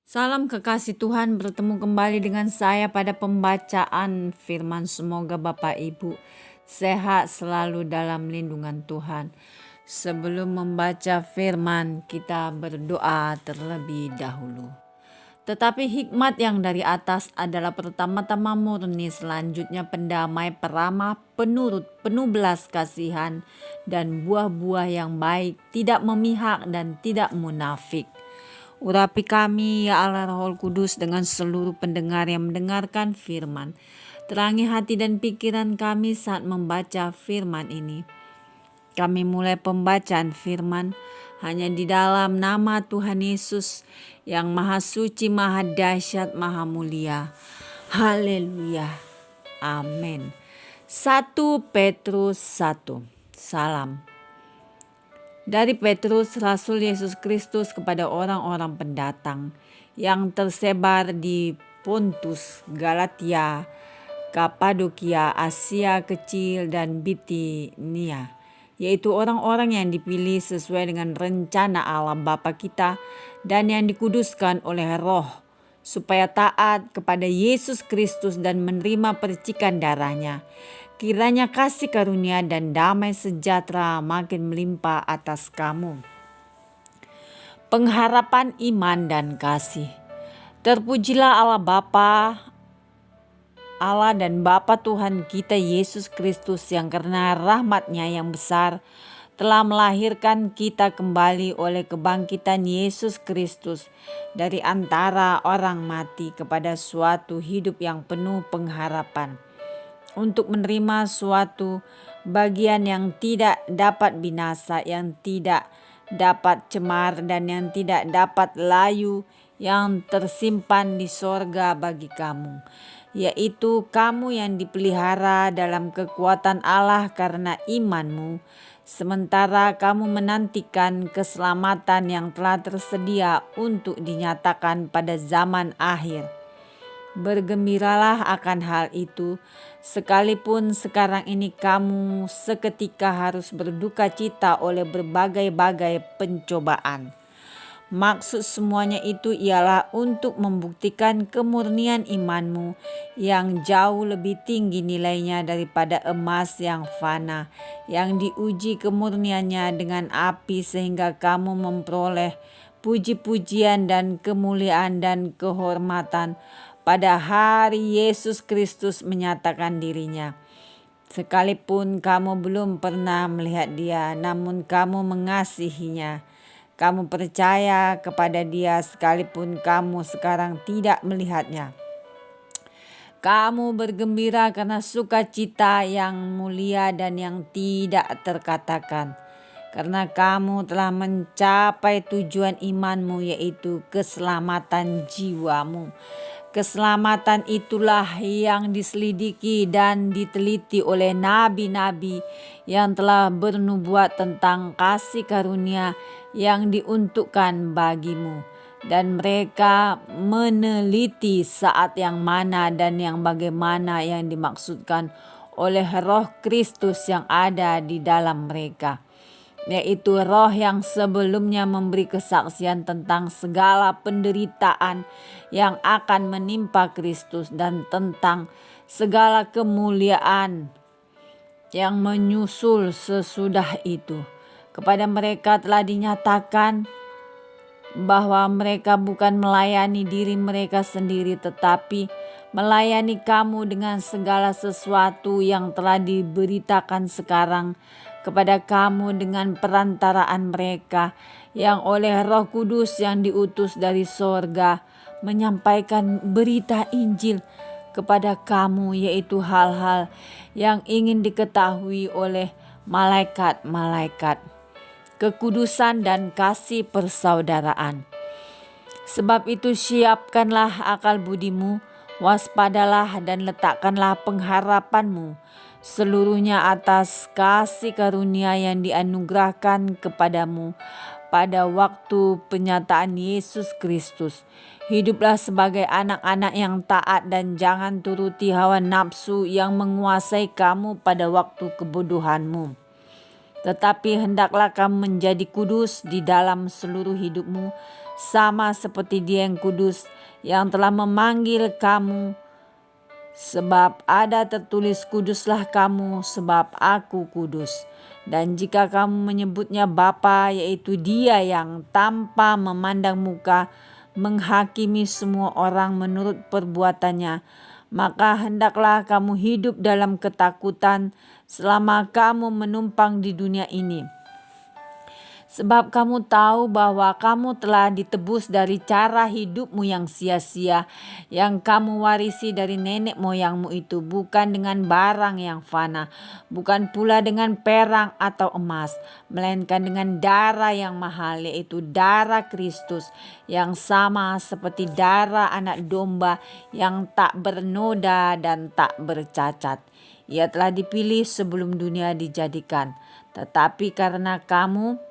Salam kekasih Tuhan, bertemu kembali dengan saya pada pembacaan firman. Semoga Bapak Ibu sehat selalu dalam lindungan Tuhan. Sebelum membaca firman, kita berdoa terlebih dahulu. Tetapi hikmat yang dari atas adalah pertama-tama murni, selanjutnya pendamai, peramah, penurut, penuh belas kasihan, dan buah-buah yang baik, tidak memihak dan tidak munafik. Urapi kami, ya Allah Roh Kudus, dengan seluruh pendengar yang mendengarkan firman. Terangi hati dan pikiran kami saat membaca firman ini. Kami mulai pembacaan firman hanya di dalam nama Tuhan Yesus yang Maha Suci, Maha Dahsyat, Maha Mulia. Haleluya. Amin. 1 Petrus 1. Salam. Dari Petrus, Rasul Yesus Kristus, kepada orang-orang pendatang yang tersebar di Pontus, Galatia, Kapadokia, Asia Kecil, dan Bitinia, yaitu orang-orang yang dipilih sesuai dengan rencana Allah Bapa kita dan yang dikuduskan oleh Roh, supaya taat kepada Yesus Kristus dan menerima percikan darahnya. Kiranya kasih karunia dan damai sejahtera makin melimpah atas kamu. Pengharapan iman dan kasih. Terpujilah Allah dan Bapa Tuhan kita Yesus Kristus, yang karena rahmat-Nya yang besar telah melahirkan kita kembali oleh kebangkitan Yesus Kristus dari antara orang mati kepada suatu hidup yang penuh pengharapan, untuk menerima suatu bagian yang tidak dapat binasa, yang tidak dapat cemar, dan yang tidak dapat layu, yang tersimpan di sorga bagi kamu, yaitu kamu yang dipelihara dalam kekuatan Allah karena imanmu, sementara kamu menantikan keselamatan yang telah tersedia untuk dinyatakan pada zaman akhir. Bergembiralah akan hal itu, sekalipun sekarang ini kamu seketika harus berduka cita oleh berbagai-bagai pencobaan. Maksud semuanya itu ialah untuk membuktikan kemurnian imanmu yang jauh lebih tinggi nilainya daripada emas yang fana, yang diuji kemurniannya dengan api, sehingga kamu memperoleh puji-pujian dan kemuliaan dan kehormatan pada hari Yesus Kristus menyatakan dirinya. Sekalipun kamu belum pernah melihat Dia, namun kamu mengasihinya. Kamu percaya kepada Dia sekalipun kamu sekarang tidak melihatnya. Kamu bergembira karena sukacita yang mulia dan yang tidak terkatakan, karena kamu telah mencapai tujuan imanmu, yaitu keselamatan jiwamu. Keselamatan itulah yang diselidiki dan diteliti oleh nabi-nabi yang telah bernubuat tentang kasih karunia yang diuntukkan bagimu. Dan mereka meneliti saat yang mana dan yang bagaimana yang dimaksudkan oleh Roh Kristus yang ada di dalam mereka, yaitu Roh yang sebelumnya memberi kesaksian tentang segala penderitaan yang akan menimpa Kristus dan tentang segala kemuliaan yang menyusul sesudah itu. Kepada mereka telah dinyatakan bahwa mereka bukan melayani diri mereka sendiri, tetapi melayani kamu dengan segala sesuatu yang telah diberitakan sekarang kepada kamu dengan perantaraan mereka, yang oleh Roh Kudus yang diutus dari sorga menyampaikan berita Injil kepada kamu, yaitu hal-hal yang ingin diketahui oleh malaikat-malaikat, kekudusan dan kasih persaudaraan. Sebab itu siapkanlah akal budimu, waspadalah dan letakkanlah pengharapanmu seluruhnya atas kasih karunia yang dianugerahkan kepadamu pada waktu penyataan Yesus Kristus. Hiduplah sebagai anak-anak yang taat dan jangan turuti hawa nafsu yang menguasai kamu pada waktu kebodohanmu. Tetapi hendaklah kamu menjadi kudus di dalam seluruh hidupmu, sama seperti Dia yang kudus, yang telah memanggil kamu. Sebab ada tertulis, kuduslah kamu sebab aku kudus. Dan jika kamu menyebutnya Bapa, yaitu Dia yang tanpa memandang muka menghakimi semua orang menurut perbuatannya, maka hendaklah kamu hidup dalam ketakutan selama kamu menumpang di dunia ini. Sebab kamu tahu bahwa kamu telah ditebus dari cara hidupmu yang sia-sia, yang kamu warisi dari nenek moyangmu itu, bukan dengan barang yang fana, bukan pula dengan perak atau emas, melainkan dengan darah yang mahal, yaitu darah Kristus, yang sama seperti darah anak domba yang tak bernoda dan tak bercacat. Ia telah dipilih sebelum dunia dijadikan, tetapi karena kamu,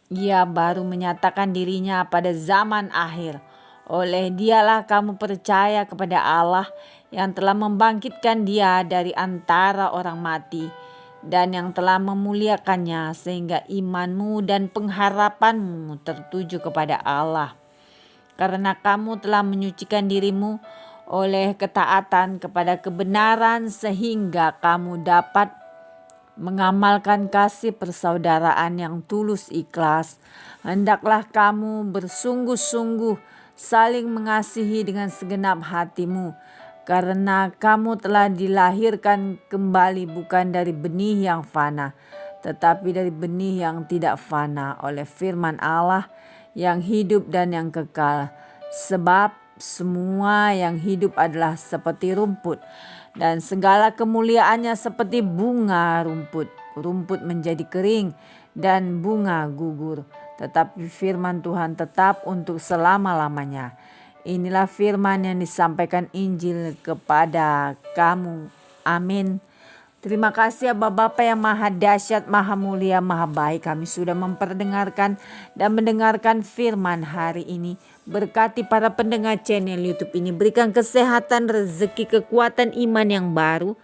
Ia baru menyatakan dirinya pada zaman akhir. Oleh Dialah kamu percaya kepada Allah yang telah membangkitkan Dia dari antara orang mati dan yang telah memuliakannya, sehingga imanmu dan pengharapanmu tertuju kepada Allah. Karena kamu telah menyucikan dirimu oleh ketaatan kepada kebenaran, sehingga kamu dapat mengamalkan kasih persaudaraan yang tulus ikhlas. Hendaklah kamu bersungguh-sungguh saling mengasihi dengan segenap hatimu, karena kamu telah dilahirkan kembali bukan dari benih yang fana, tetapi dari benih yang tidak fana, oleh firman Allah yang hidup dan yang kekal. Sebab semua yang hidup adalah seperti rumput, dan segala kemuliaannya seperti bunga rumput. Rumput menjadi kering dan bunga gugur, tetapi firman Tuhan tetap untuk selama-lamanya. Inilah firman yang disampaikan Injil kepada kamu. Amin. Terima kasih ya Bapa yang maha dahsyat, maha mulia, maha baik. Kami sudah memperdengarkan dan mendengarkan firman hari ini. Berkati para pendengar channel YouTube ini. Berikan kesehatan, rezeki, kekuatan iman yang baru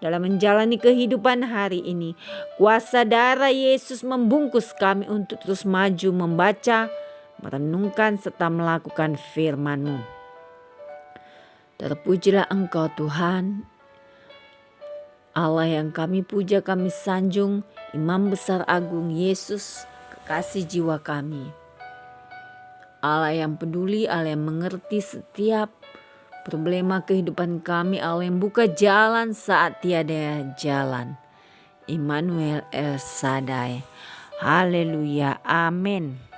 dalam menjalani kehidupan hari ini. Kuasa darah Yesus membungkus kami untuk terus maju membaca, merenungkan, serta melakukan firman-Mu. Terpujilah Engkau Tuhan, Allah yang kami puja, kami sanjung, Imam besar agung Yesus, kekasih jiwa kami. Allah yang peduli, Allah yang mengerti setiap problema kehidupan kami, Allah yang buka jalan saat tiada jalan. Immanuel El Shaddai. Haleluya. Amin.